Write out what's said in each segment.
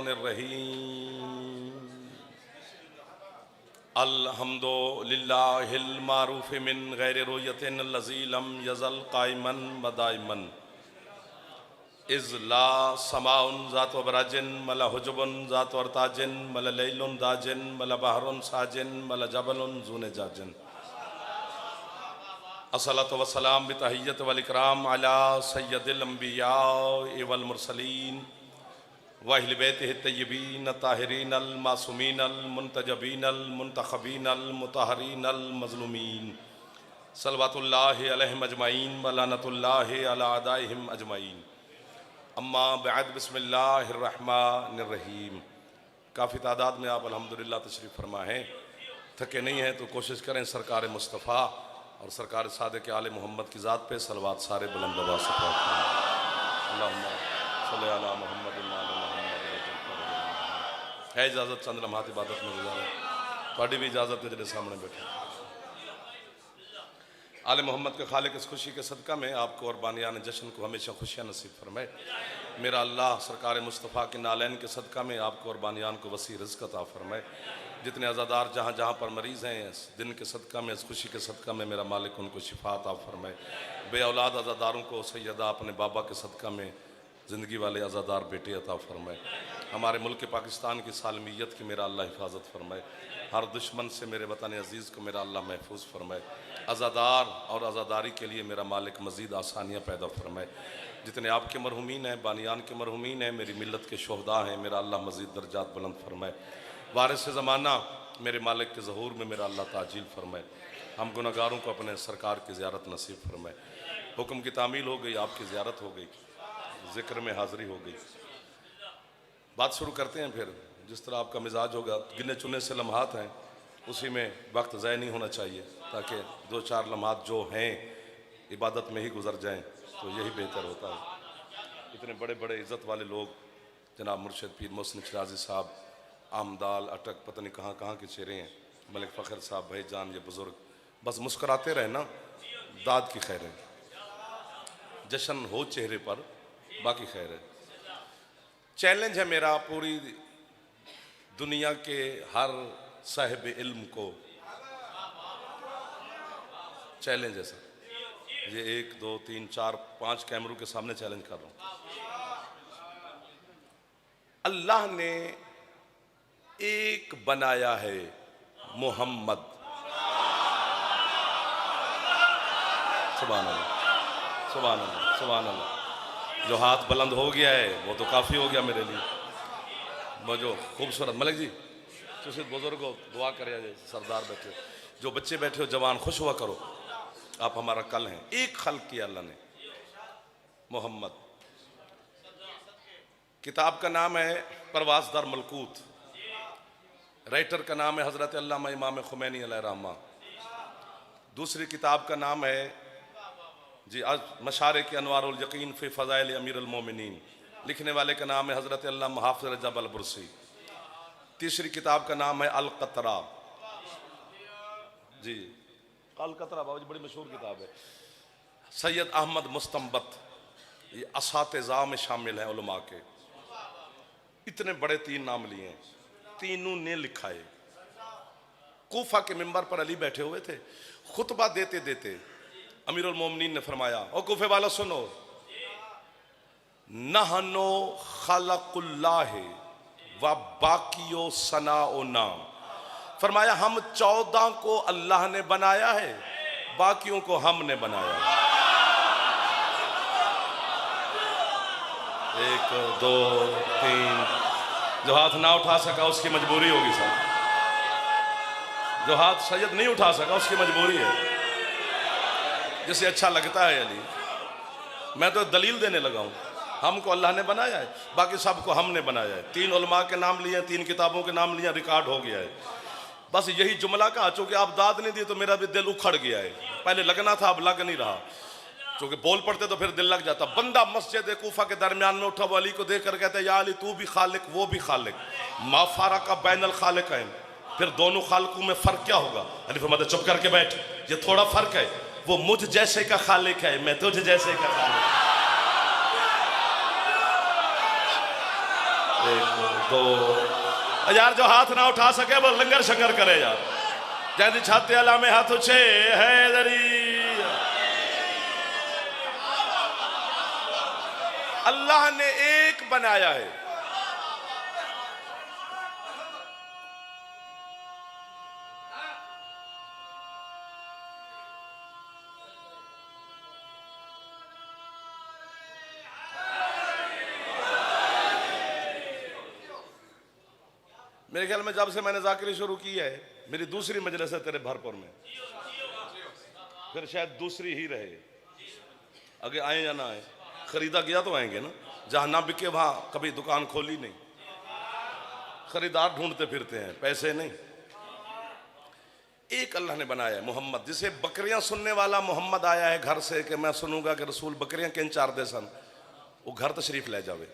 रहीम। अल्हम्दुलिल्लाहिल मारूफ़ मिन गैरि रुयतिन लज़ी लम यज़ल क़ाइमन व दाइमन इज़ ला समाउन ज़ात व बराजिन मला हुजुबुन ज़ात व ताजिन मला लैलुन दाजिन मला बहरुन साजिन मला जबलुन ज़ूने जाजिन। अस्सलातु वस्सलाम बितहिय्यत वल इकराम अला सय्यदिल अंबिया वल मुरसलीन व अहले बैतिहि तय्यबीन ताहिरीन अल मासूमीन अल मुंतजबीन अल मुंतखबीन अल मुतहरीन अल मज़लूमीन सल्लवातुल्लाहि अलैहिम अजमाइन व लानतुल्लाहि अला अदाइहिम अजमाइन। अम्मा बअद बिस्मिल्लाहिर रहमानिर रहीम। काफ़ी तादाद में आप अल्हम्दुलिल्लाह तशरीफ़ फरमा हैं। थके नहीं हैं तो कोशिश करें सरकार मुस्तफ़ा और सरकार सादिक़ आले मोहम्मद की ज़ात पे सलवात सारे बुलंद आवाज़ से पढ़ते हैं। अल्लाहुम्मा सल्लि अला मुहम्मद व आले मुहम्मद। है इजाज़त चंद लम्हात इबादत में गुजारें। थोड़ी भी इजाज़त है जिन्हें सामने बैठे आले मोहम्मद के खालिक इस खुशी के सदका में आपको और बानियान जश्न को हमेशा खुशियाँ नसीब फरमाए। मेरा अल्लाह सरकार मुस्तफ़ा के नालैन के सदका में आपको और बानियान को वसी रिज़्क़ अता फरमाए। जितने अज़ादार जहाँ जहाँ पर मरीज़ हैं इस दिन के सदका में, इस खुशी के सदका में मेरा मालिक उनको शिफा अता फरमाए। बे औलाद अज़ादारों को सैयदा अपने बाबा के सदका में ज़िंदगी वाले अज़ादार बेटे अता फरमाए। हमारे मुल्क पाकिस्तान की सालमियत की मेरा अल्लाह हिफाजत फरमाए। हर दुश्मन से मेरे वतन अज़ीज़ को मेरा अल्लाह महफूज फरमाए। अज़ादार और अज़ादारी के लिए मेरा मालिक मज़ीद आसानियाँ पैदा फरमाए। जितने आपके मरहुमीन हैं, बानियान के मरहुमीन हैं, मेरी मिल्लत के शोहदा हैं, मेरा अल्लाह मज़ीद दर्जात बुलंद फरमाए। वारिस ज़माना मेरे मालिक के ज़हूर में मेरा अल्लाह ताजील फरमाए। हम गुनहगारों को अपने सरकार की ज़ियारत नसीब फरमाए। हुक्म की तामील हो गई, आपकी ज़ियारत हो गई, ज़िक्र में हाज़िरी हो गई। बात शुरू करते हैं फिर। जिस तरह आपका मिजाज होगा, गिने चुने से लम्हात हैं, उसी में वक्त ज़ाय नहीं होना चाहिए, ताकि दो चार लम्हात जो हैं इबादत में ही गुजर जाएं तो यही बेहतर होता है। इतने बड़े बड़े इज़्ज़त वाले लोग जनाब मुर्शिद पीर मोहसिन शिराज़ी साहब, आमदाल अटक पता नहीं कहाँ कहाँ के चेहरे हैं, मलिक फ़खर साहब, भाईजान, ये बुज़ुर्ग बस मुस्कुराते रहे ना, दाद की खैर है, जश्न हो चेहरे पर, बाकी खैर है। चैलेंज है मेरा पूरी दुनिया के हर साहिब इल्म को, चैलेंज है सर। ये 1 2 3 4 5 कैमरों के सामने चैलेंज कर रहा हूँ। अल्लाह ने एक बनाया है मोहम्मद। सुभान अल्लाह, सुभान अल्लाह, सुभान अल्लाह। जो हाथ बुलंद हो गया है वो तो काफ़ी हो गया मेरे लिए। वो जो खूबसूरत मलिक जी, तुम बुजुर्ग हो, दुआ करे, सरदार बैठे हो, जो बच्चे बैठे हो, जवान, खुश हुआ करो, आप हमारा कल हैं। एक खल्क किया अल्लाह ने, मोहम्मद। किताब का नाम है परवाज़ दर मलकूत, राइटर का नाम है हज़रत अल्लामा इमाम खुमैनी अलैहिर्रहमा। दूसरी किताब का नाम है जी मशारे के अनवारुल यकीन फ़ी फ़ज़ाइल अमीरुल मोमिनीन, लिखने वाले का नाम है हज़रत अल्लामा हाफ़िज़ रजब अल बुरसी। तीसरी किताब का नाम है अल क़तरा जी, अल क़तरा बाबा जी बड़ी मशहूर किताब है। सैयद अहमद मुस्तंबत, ये असातिज़ा में शामिल हैं उलमा के। इतने बड़े 3 नाम लिए हैं, तीनों ने लिखा है। कूफा के मिंबर पर अली बैठे हुए थे, खुतबा देते देते अमीरुल मोमिनीन ने फरमाया, ओ कूफे वाला सुनो, नहनो खलकुल्लाह व बाकियो सनाओ नाम। फरमाया हम 14 को अल्लाह ने बनाया है, बाकियों को हमने बनाया है। 1 2 3, जो हाथ ना उठा सका उसकी मजबूरी होगी सर, जो हाथ सैयद नहीं उठा सका उसकी मजबूरी है। जिसे अच्छा लगता है अली, मैं तो दलील देने लगा हूँ, हमको अल्लाह ने बनाया है, बाकी सबको हमने बनाया है। 3 उलमा के नाम लिए, 3 किताबों के नाम लिए, रिकॉर्ड हो गया है। बस यही जुमला कहा, चूंकि आप दाद नहीं दी तो मेरा भी दिल उखड़ गया है। पहले लगना था, अब लग नहीं रहा, चूंकि बोल पड़ते तो फिर दिल लग जाता। बंदा मस्जिद कूफा के दरमियान में उठा, वो अली को देख कर कहता है, या अली तू भी खालिक वो भी खालिक, मा फारका बैनल खालिकैन, फिर दोनों खालिकों में फर्क क्या होगा? अली फरमाते चुप करके बैठ, ये थोड़ा फर्क है, वो मुझ जैसे का खालिक है, मैं तुझ जैसे का खालिक। एक दो यार, जो हाथ ना उठा सके वो लंगर शंगर करे यार। जैदी छाते अला में हाथ उछे हैदरी। अल्लाह ने एक बनाया है। मेरे ख्याल में जब से मैंने जाकिरी शुरू की है, मेरी दूसरी मजलिस है तेरे भरपुर में, फिर शायद दूसरी ही रहे। आगे आए या ना आए, खरीदा गया तो आएंगे ना। जहां ना बिके वहां कभी दुकान खोली नहीं। खरीदार ढूंढते फिरते हैं, पैसे नहीं। एक अल्लाह ने बनाया है मोहम्मद, जिसे बकरियां सुनने वाला मोहम्मद आया है घर से कि मैं सुनूंगा कि रसूल बकरियां किन चार दे सन, वो घर तशरीफ ले जावे।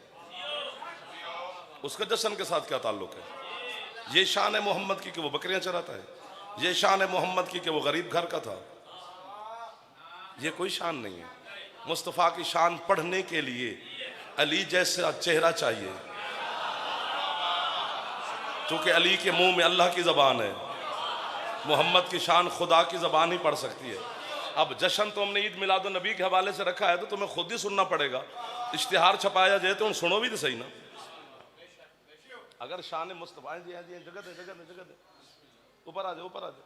उसका जश्न के साथ क्या ताल्लुक है? ये शान है मोहम्मद की कि वो बकरियां चराता है। ये शान है मोहम्मद की कि वो गरीब घर का था। ये कोई शान नहीं है। मुस्तफ़ा की शान पढ़ने के लिए अली जैसा चेहरा चाहिए, क्योंकि अली के मुंह में अल्लाह की ज़बान है। मोहम्मद की शान खुदा की ज़बान ही पढ़ सकती है। अब जश्न तो हमने ईद मिलाद नबी के हवाले से रखा है, तो तुम्हें खुद ही सुनना पड़ेगा। इश्तिहार छपाया जाए तो सुनो भी तो सही ना। अगर शान मुस्तफ़ा जगह दे ऊपर आ जाओ, ऊपर आ जाओ।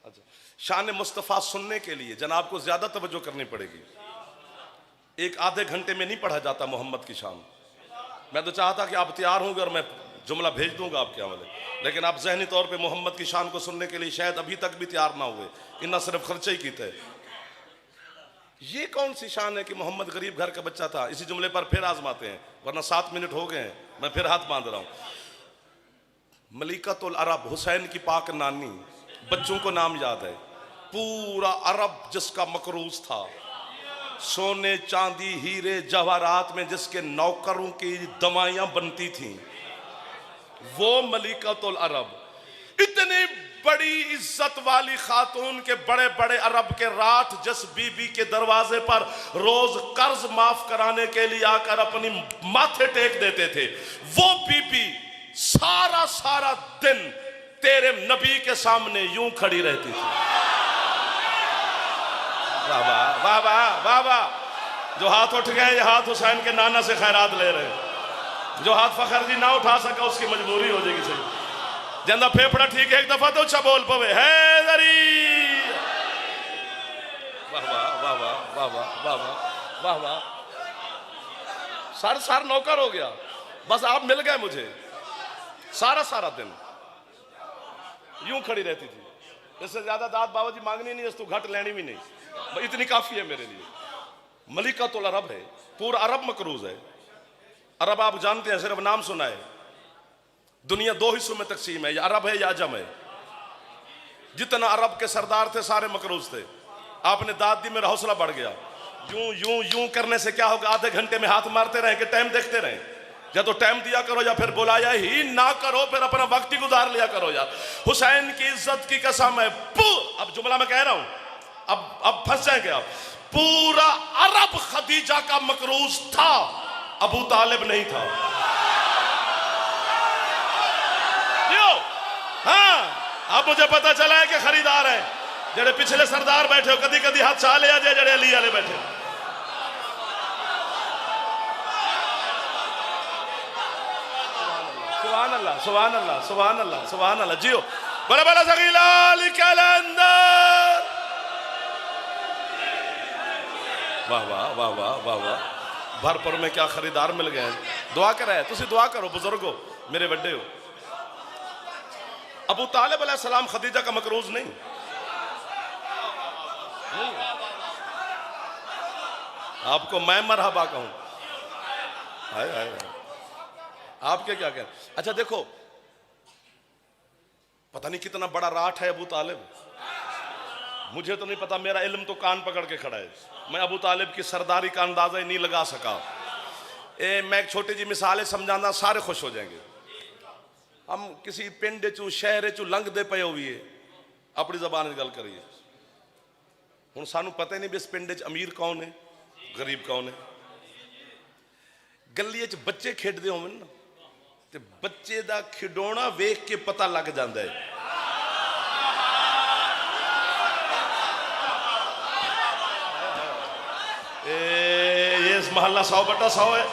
अच्छा, शान मुस्तफ़ा सुनने के लिए जनाब को ज्यादा तवज्जो करनी पड़ेगी। एक आधे घंटे में नहीं पढ़ा जाता मोहम्मद की शान। मैं तो चाहता कि आप तैयार होंगे और मैं जुमला भेज दूंगा आपके हवाले, लेकिन आप जहनी तौर पे मोहम्मद की शान को सुनने के लिए शायद अभी तक भी तैयार ना हुए। इतना सिर्फ खर्चे ही की थे। ये कौन सी शान है कि मोहम्मद गरीब घर का बच्चा था? इसी जुमले पर फिर आजमाते हैं, वरना 7 मिनट हो गए हैं, मैं फिर हाथ बांध रहा हूं। मलिकतुल अरब हुसैन की पाक नानी, बच्चों को नाम याद है। पूरा अरब जिसका मकरूज था, सोने चांदी हीरे जवाहरात में जिसके नौकरों की दवाइयां बनती थी, वो मलिकतुल अरब। इतनी बड़ी इज्जत वाली खातून के बड़े बड़े अरब के राठ जिस बीबी के दरवाजे पर रोज कर्ज माफ कराने के लिए आकर अपनी माथे टेक देते थे, वो बीबी सारा सारा दिन तेरे नबी के सामने यूं खड़ी रहती थी। बाबा बाबा बाबा, जो हाथ उठ गए ये हाथ हुसैन के नाना से खैरात ले रहे। जो हाथ फखर जी ना उठा सका उसकी मजबूरी हो जाएगी। सही जंदा फेफड़ा ठीक है, एक दफा तो अच्छा बोल पवे हैदरी। वाह वाह वाह वाह वाह वाह वाह वाह। सर नौकर हो गया, बस आप मिल गए मुझे। सारा सारा दिन यूं खड़ी रहती थी। इससे ज्यादा दाद बाबा जी मांगनी नहीं, तू घट लेनी भी नहीं, इतनी काफी है मेरे लिए। मलिकतुल अरब है, पूरा अरब मकरूज है। अरब आप जानते हैं, सिर्फ नाम सुना है। दुनिया 2 हिस्सों में तकसीम है, या अरब है या अजम है। जितना अरब के सरदार थे सारे मकरूज थे। आपने दाद दी, मेरा हौसला बढ़ गया। यूं यूं यूं करने से क्या होगा? आधे घंटे में हाथ मारते रहे कि टाइम देखते रहे। या तो टाइम दिया करो या फिर बुलाया ही ना करो, फिर अपना वक्त ही गुजार लिया करो यार। हुसैन की इज्जत की कसम है। अब जुमला मैं कह रहा हूं, अब फंस जाएंगे आप। पूरा अरब खदीजा का मकरूज था, अबू तालिब नहीं था। हाँ, अब मुझे पता चला है कि खरीदार है जेड़े पिछले सरदार बैठे हो, कदी कदी हाथ चा ले आ जेड़े अली वाले बैठे। सुभान अल्लाह सुभान अल्लाह सुभान अल्लाह सुभान अल्लाह। जियो बड़ा बड़ा सगीलाल कैलेंडर। वाह वाह वाह वाह वाह वाह। भरपुर में क्या खरीदार मिल गए। दुआ करे, तुसी दुआ करो बुजुर्गो, मेरे बड़े हो। अबू तालिब अलैहिस्सलाम खदीजा का मकरूज नहीं। आपको मैं मरहबा कहूं। हाय हाय, आपके क्या कहना? अच्छा देखो, पता नहीं कितना बड़ा राठ है अबू तालिब। मुझे तो नहीं पता, मेरा इल्म तो कान पकड़ के खड़ा है। मैं अबू तालिब की सरदारी का अंदाजा ही नहीं लगा सका। मैं एक छोटी जी मिसाल समझाना, सारे खुश हो जाएंगे। हम किसी पिंड चू शहर चू लंघते पे हुए अपनी जबान गल करिए। हुण सानू पता ही नहीं भी इस पिंड अमीर कौन है, गरीब कौन है। गली च बच्चे खेडते होवन ना, ते बच्चे दा खिडौना वेख के पता लग जाता है। ये मोहल्ला 100/100 है।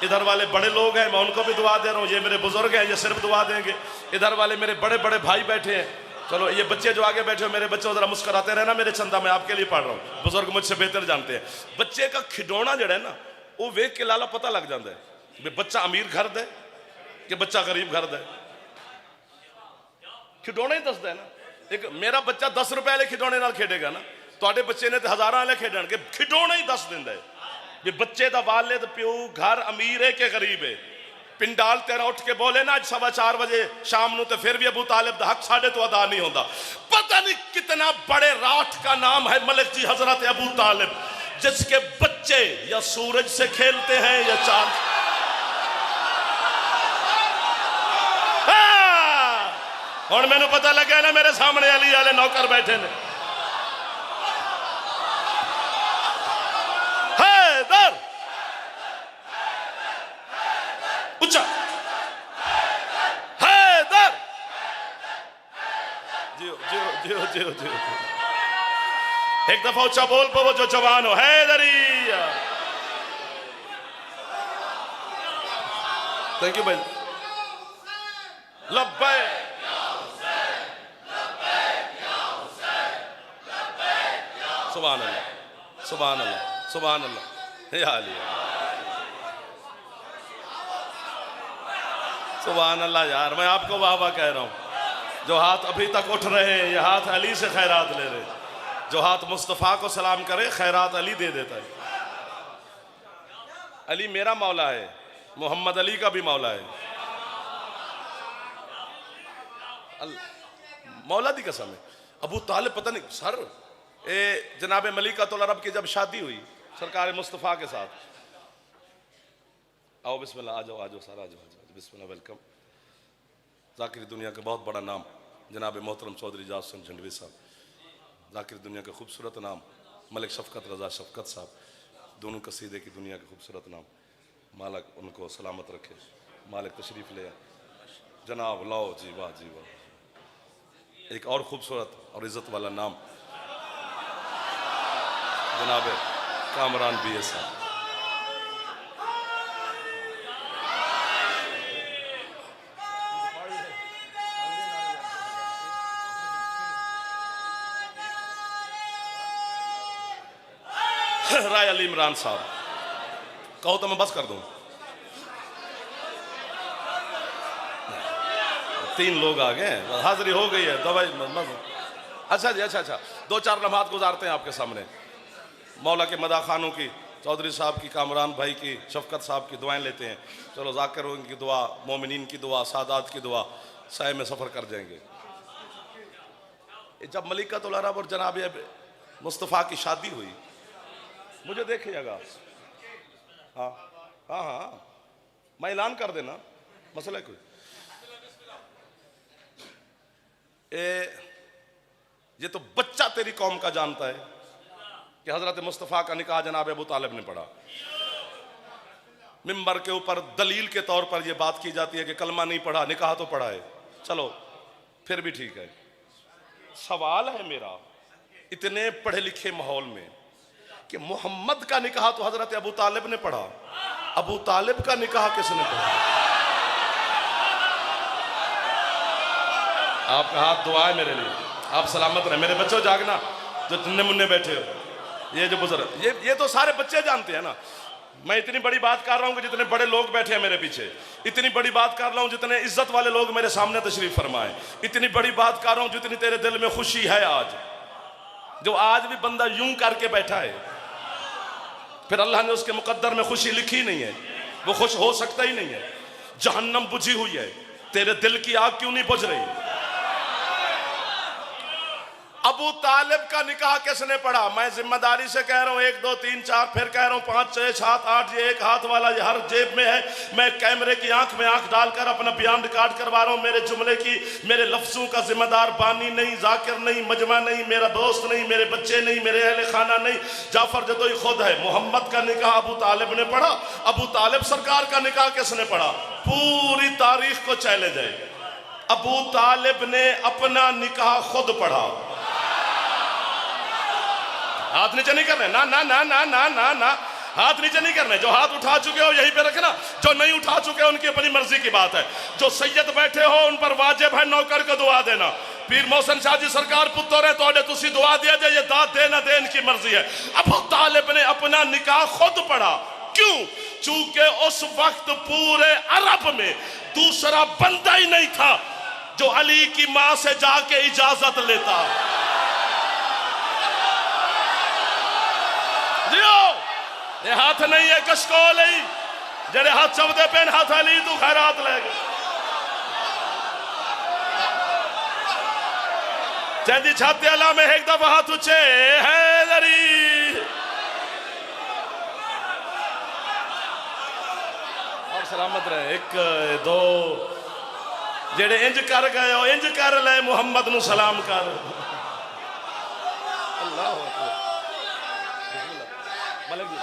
इधर वाले बड़े लोग हैं, मैं उनको भी दुआ दे रहा हूँ। ये मेरे बुजुर्ग हैं, ये सिर्फ दुआ देंगे। इधर वाले मेरे बड़े बड़े भाई बैठे हैं। चलो ये बच्चे जो आगे बैठे हो, मेरे बच्चे जरा मुस्कुराते रहना मेरे चंदा, मैं आपके लिए पढ़ रहा हूँ। बुजुर्ग मुझसे बेहतर जानते हैं। बच्चे का खिडौना जड़ा है ना, वो वेख के लाला पता लग जाता है बच्चा अमीर घर दे कि बच्चा गरीब घर दे। खिडौना ही दसदा है ना। एक मेरा बच्चा 10 रुपए वाले खिडौने नाल खेडेगा ना, तुहाडे बच्चे ने तो हज़ारां वाले खेडणगे। खिडौना ही दस दिंदा है भी बच्चे दा वालिद प्यो घर अमीर है कि गरीब है। पिंडाल तेरा उठ के बोले ना 4:15 बजे शाम नू, तो फिर भी अबू तालिब दा हक साढ़े तो अदा नहीं होता। पता नहीं कितना बड़े राठ का नाम है मलिक जी हजरत अबू तालिब, जिसके बच्चे या सूरज से खेलते हैं या चांद। और मैंने पता लगा ना, मेरे सामने अली वाले नौकर बैठे ने। हैदर उच्चा, हैदर जियो जियो जियो जियो जियो। एक दफा उच्चा बोल पो जो जवान हो, हैदरिया। थैंक यू भाई। लब्बैक सुभान अल्लाह सुभान अल्लाह सुभान अल्लाह। या अली सुभान अल्लाह। यार मैं आपको वाह वाह कह रहा हूँ। जो हाथ अभी तक उठ रहे हैं, ये हाथ अली से खैरात ले रहे। जो हाथ मुस्तफ़ा को सलाम करे, खैरात अली दे देता है। अली मेरा मौला है, मोहम्मद अली का भी मौला है। मौला दी कसम है। अबू तालिब पता नहीं सर, जनाब मलिकातुल अरब की जब शादी हुई सरकार मुस्तफ़ा के साथ, आओ बिस्मिल्लाह, आ जाओ आ जाओ सर, आ जाओ बिस्मिल्लाह, वेलकम। जाकिर दुनिया का बहुत बड़ा नाम जनाब मोहतरम चौधरी जाज हुसैन झंडवी साहब। जाकिर दुनिया का खूबसूरत नाम मलिक शफकत रजा शफकत साहब, दोनों कसीदे की दुनिया का खूबसूरत नाम। मालिक उनको सलामत रखे। मालिक तशरीफ़ ले जनाब, लाओ जी वाह जी वाह। एक और खूबसूरत और इज़्ज़त वाला नाम जनाब कामरान BA साहब। राय अली इमरान साहब, कहो तो मैं बस कर दूं। 3 लोग आ गए, हाजिरी हो गई है, दवाई अच्छा जी, अच्छा 2-4 लम्हात गुजारते हैं आपके सामने। मौला के मदा खानों की, चौधरी साहब की, कामरान भाई की, शफकत साहब की दुआएं लेते हैं। चलो जाकिरों की दुआ, मोमिनीन की दुआ, सादात की दुआ, साए में सफ़र कर जाएंगे। जब मलिकातुल अरब और जनाब मुस्तफ़ा की शादी हुई, मुझे देखिएगा, हाँ हाँ हाँ मैं ऐलान कर देना, मसला कोई। ये तो बच्चा तेरी कौम का जानता है कि हजरत मुस्तफ़ा का निकाह जनाब अबू तालिब ने पढ़ा। मिंबर के ऊपर दलील के तौर पर यह बात की जाती है कि कलमा नहीं पढ़ा, निकाह तो पढ़ा है। चलो फिर भी ठीक है। सवाल है मेरा, इतने पढ़े लिखे माहौल में कि मोहम्मद का निकाह तो हजरत अबू तालिब ने पढ़ा, अबू तालिब का निकाह किसने पढ़ा? आपका हाथ दुआ है मेरे लिए, आप सलामत रहे। मेरे बच्चों जागना, जो नन्हे मुन्ने बैठे हो, ये जो बुजुर्ग, ये तो सारे बच्चे जानते हैं ना। मैं इतनी बड़ी बात कर रहा हूँ कि जितने बड़े लोग बैठे हैं मेरे पीछे, इतनी बड़ी बात कर रहा हूँ जितने इज्जत वाले लोग मेरे सामने तशरीफ फरमाए, इतनी बड़ी बात कर रहा हूँ जितनी तेरे दिल में खुशी है आज, जो आज भी बंदा यूं करके बैठा है, फिर अल्लाह ने उसके मुकद्दर में खुशी लिखी नहीं है, वो खुश हो सकता ही नहीं है। जहन्नम बुझी हुई है, तेरे दिल की आग क्यों नहीं बुझ रही? अबू तालिब का निकाह किसने पढ़ा? मैं जिम्मेदारी से कह रहा हूं, 1 2 3 4, फिर कह रहा हूं 5 6 7 8, ये एक हाथ वाला ये हर जेब में है। मैं कैमरे की आंख में आंख डालकर अपना बयान रिकॉर्ड करवा रहा हूं। मेरे जुमले की, मेरे लफ्जों का जिम्मेदार बानी नहीं, जाकिर नहीं, मजमा नहीं, मेरा दोस्त नहीं, मेरे बच्चे नहीं, मेरे अहले खाना नहीं, जाफर जदोई खुद है। मोहम्मद का निकाह अबू तालिब ने पढ़ा। अबू तालिब सरकार का निकाह किसने पढ़ा? पूरी तारीख को चैलेंज है, अबू तालिब ने अपना निकाह खुद पढ़ा। हाथ नीचे नहीं करने, ना ना ना ना ना ना ना, हाथ नीचे नहीं करने। जो हाथ उठा चुके हो यहीं पे रखना, जो नहीं उठा चुके हो उनकी अपनी मर्जी की बात है। जो सैयद बैठे हो उन पर वाजिब है नौकर को दुआ देना। पीर मोहसिन शाह जी सरकार पुत्र है तो तुसी दुआ दिया जाए, ये दाद देना दे इनकी मर्जी है। अबू तालिब ने अपना निकाह खुद पढ़ा। क्यों? चूंकि उस वक्त पूरे अरब में दूसरा बंदा ही नहीं था जो अली की मां से जाके इजाजत लेता। ये हाथ नहीं है कशकोल ही, जेड़े हाथ चवदे पेन हाथ अली तू खैरात ले गए। चंदी छाते अला में एक दफा हाथ उचे है दरी और सलामत रहे। 1 2 जेड़े इंज कर गए हो इंज कर ले, मुहम्मद नु सलाम कर। अल्लाह मलिक जी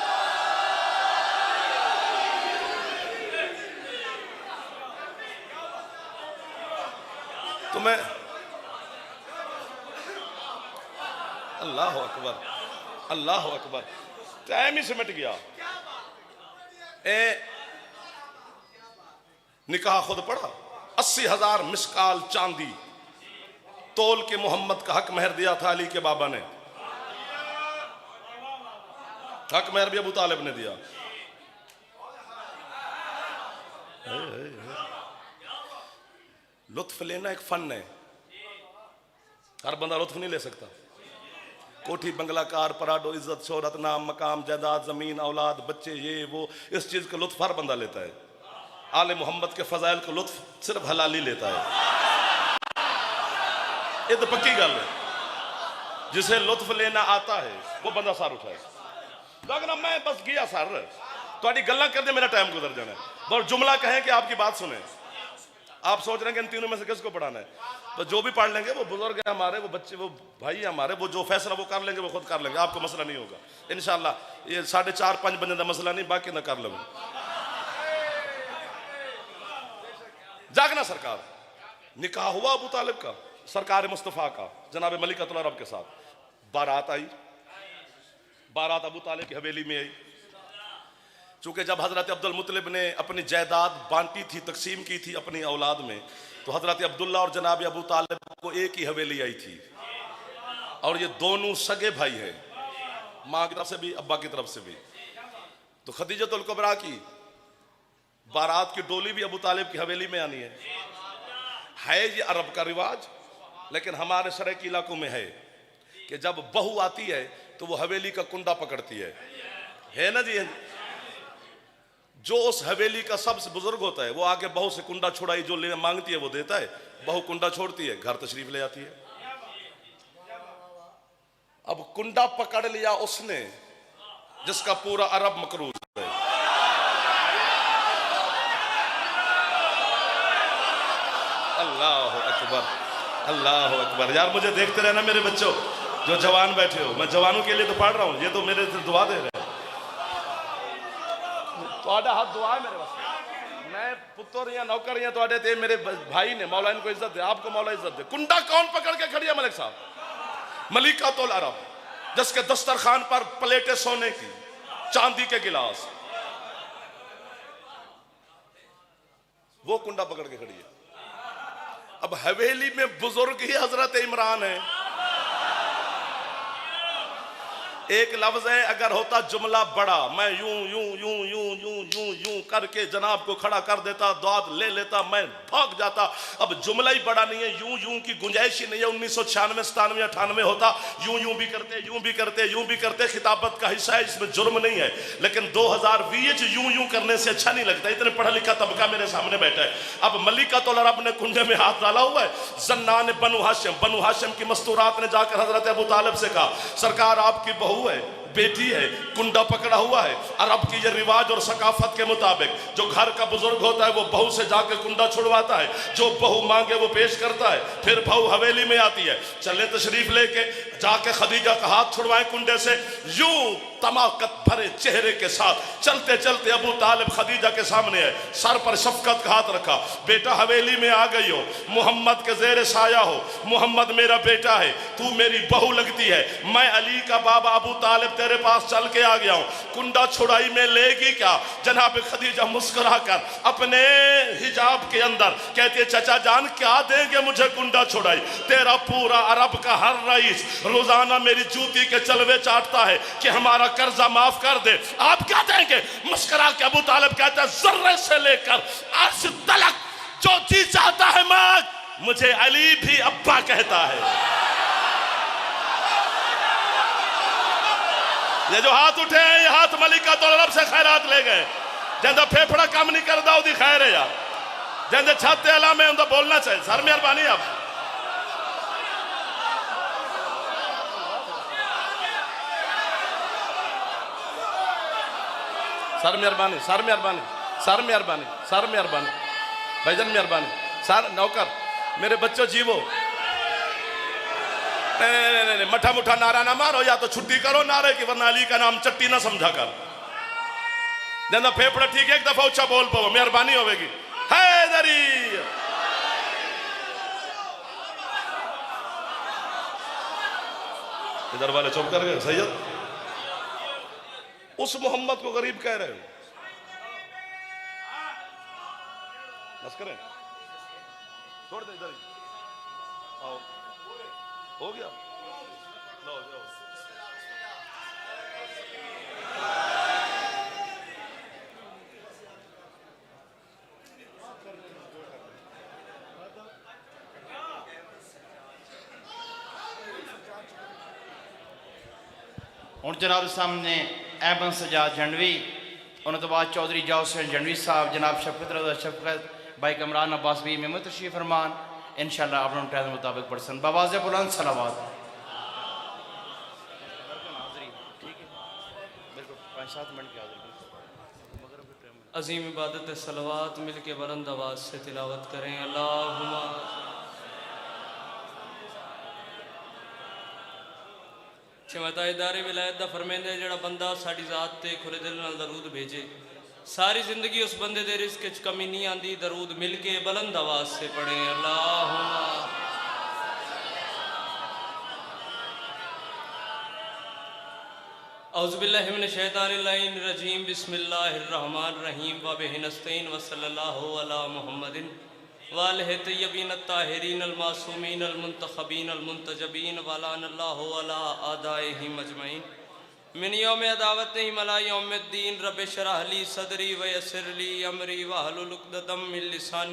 तुम्हें अल्लाह अकबर, अल्लाह अकबर। टाइम ही सिमट गया। ए निकाह खुद पढ़ा। 80,000 मिसकाल चांदी तोल के मोहम्मद का हक महर दिया था अली के बाबा ने। हक महर भी अबू तालिब ने दिया। लुत्फ लेना एक फन है, हर बंदा लुत्फ नहीं ले सकता। कोठी बंगला कार पराडो इज्जत शोहरत नाम मकाम जायदाद जमीन औलाद बच्चे ये वो, इस चीज का लुत्फ हर बंदा लेता है। आले मोहम्मद के फजाइल का लुत्फ सिर्फ हलाली लेता है। ये तो पक्की गल है। जिसे लुत्फ लेना आता है वो बंदा सार उठाए। लगना मैं बस गया सर थोड़ी गल्ला कर दे, मेरा टाइम गुजर जाना है। और जुमला कहें कि आपकी बात सुने। आप सोच रहे हैं कि इन तीनों में से किसको पढ़ाना है, तो जो भी पढ़ लेंगे वो बुजुर्ग है हमारे, वो बच्चे, वो भाई हमारे, वो जो फैसला वो कर लेंगे, वो खुद कर लेंगे। आपको मसला नहीं होगा इंशाल्लाह। ये 4.5-5 बजे का मसला नहीं, बाकी ना कर लेंगे। जागना सरकार। निकाह हुआ अबू तालिब का, सरकार मुस्तफ़ा का, जनाब मलिकतुल अरब के साथ। बारात आई। बारात अबू तालिब की हवेली में आई। चूंकि जब हजरत अब्दुल मुत्तलिब ने अपनी जायदाद बांटी थी, तकसीम की थी अपनी औलाद में, तो हजरत अब्दुल्ला और जनाब अबू तालिब को एक ही हवेली आई थी। और ये दोनों सगे भाई हैं, माँ की तरफ से भी अब्बा की तरफ से भी। तो खदीजतुल कुबरा की बारात की डोली भी अबू तालिब की हवेली में आनी है ये अरब का रिवाज। लेकिन हमारे शरकी इलाकों में है कि जब बहू आती है तो वो हवेली का कुंडा पकड़ती है ना जी। जो उस हवेली का सबसे बुजुर्ग होता है वो आके बहू से कुंडा छुड़ाई जो लेना मांगती है वो देता है। बहू कुंडा छोड़ती है, घर तशरीफ ले आती है। अब कुंडा पकड़ लिया उसने जिसका पूरा अरब मकरूज है। अल्लाह अकबर, अल्लाह अकबर। यार मुझे देखते रहना मेरे बच्चों, जो जवान बैठे हो, मैं जवानों के लिए तो पढ़ रहा हूं, ये तो मेरे से दुआ दे रहे हैं। तो हाथ दुआ है मेरे वास्ते। मैं पुत्र या नौकर या तो ते मेरे भाई ने, मौला इनको इज्जत दे, आपको मौला इज्जत दे। कुंडा कौन पकड़ के खड़ी है मलिक साहब? मलिकतुल अरब, जिसके दस्तरखान पर प्लेटें सोने की, चांदी के गिलास, वो कुंडा पकड़ के खड़ी है। अब हवेली में बुजुर्ग ही हजरत इमरान है। एक लफ्ज है, अगर होता जुमला बड़ा मैं यूं यूं यूं यूं यूं यूं यूं करके जनाब को खड़ा कर देता, दाद ले लेता, मैं भाग जाता। अब जुमला ही बड़ा नहीं है, यूं यूं की गुंजाइश ही नहीं है। 1996, 97, 98 होता यूं यूं भी करते, यूं भी करते, यूं भी करते, खिताबत का हिस्सा है, इसमें जुर्म नहीं है। लेकिन 2020 यूं यूं करने से अच्छा नहीं लगता। इतने पढ़ा लिखा तबका मेरे सामने बैठा है। अब मलिका तो अरब ने कुंडे में हाथ डाला हुआ है। जन्नान बनु हाशिम की मस्तूरात ने जाकर हजरत अबू तालिब से कहा, सरकार आपकी बहू है, बेटी है, कुंडा पकड़ा हुआ है। अरब की ये रिवाज और सकाफत के मुताबिक जो घर का बुजुर्ग होता है वो बहू से जाकर कुंडा छुड़वाता है, जो बहू मांगे वो पेश करता है, फिर बहू हवेली में आती है। चले तशरीफ लेके जाके खदीजा का हाथ छुड़वाए कुंडे से। यूं तमाकत भरे चेहरे के साथ चलते चलते अबू तालिब खदीजा के सामने है, सर पर शफकत का हाथ रखा, बेटा हवेली में आ गई हो, मोहम्मद के जेर साया हो, मोहम्मद मेरा बेटा है, तू मेरी बहू लगती है, मैं अली का बाबा अबू तालिब तेरे पास चल के आ गया हूं, कुंडा छुड़ाई में लेगी क्या? जनाब खदीजा मुस्कुरा कर अपने हिजाब के अंदर कहती है, चचा जान क्या देंगे मुझे कुंडा छुड़ाई? तेरा पूरा अरब का हर रईस रोजाना मेरी जूती के चलवे चाटता है कि हमारा कर्जा माफ कर दे, आप क्या देंगे? मुस्कुरा के अबू तालिब कहता है, जर्रे से लेकर अर्श तलक जो चीज चाहता है मांग, मुझे अली भी अब्बा कहता है। ये जो हाथ उठे हैं ये हाथ मलिका तो अरब से खैरात ले गए। जिंदा फेफड़ा काम नहीं करता उदी खैर है यार, जिंदे छाते अला में उनका बोलना चाहिए। सर मेहरबानी आप सर मेहरबानी, सर मेहरबानी, सर मेहरबानी, सर मेहरबानी, भाईजान मेहरबानी, सर नौकर, मेरे बच्चों जीवो। नहीं, मठा मुठा नारा ना मारो, या तो छुट्टी करो नारे की, वरना अली का नाम चट्टी ना समझा कर। जिंदा फेफड़ा ठीक है एक दफा ऊंचा बोल पाओ, मेहरबानी होगी। हैदरी इधर वाले चुप कर गए। सैयद उस मोहम्मद को गरीब कह रहे हो, बस करें, छोड़ दे इधर। आओ हो गया, लो जाओ। ਹੁਣ जनाब सामने ऐबन सजाद जंडवी, उन्होंने तो बाद चौधरी जाओ हुसैन जंडवी साहब, जनाब शफकत रजा शफकत भाई कमरान अब्बास भी में तशरीफ फरमान इंशाअल्लाह आप लोग टाइम मुताबिक पढ़सन बवाज़े बुलंद सलावत। अजीम इबादत सलवात मिल के बुलंद आवाज़ से तिलावत करें। अल्लाहुम्मा चमता इदारे विलायत का फरमेंदा है, जड़ा बंदा साड़ी जात ते खुले दिल नाल दरूद भेजे, सारी जिंदगी उस बंदे दे रिस्क च कमी नहीं आती। दरूद मिल के बुलंद आवाज़ से पढ़ें। अल्लाहुम्मा औज़ु बिल्लाहि मिनश शैतानिर रजीम, बिस्मिल्लाहिर रहमानिर रहीम, व बिहि नस्तईन, व सल्लल्लाहु अला मुहम्मदिन व आलिहि तय्यबीन अत्ताहिरीन अल मासूमीन अल मुंतखबीन अल मुंतजबीन व लानल्लाहु अला आदाइहिम अजमईन मिन यौम अदावतिहिम अला यौमिद्दीन। रब्बिश रह ली सदरी व यस्सिर ली अमरी वहलुल उक़दतम मिन लिसानी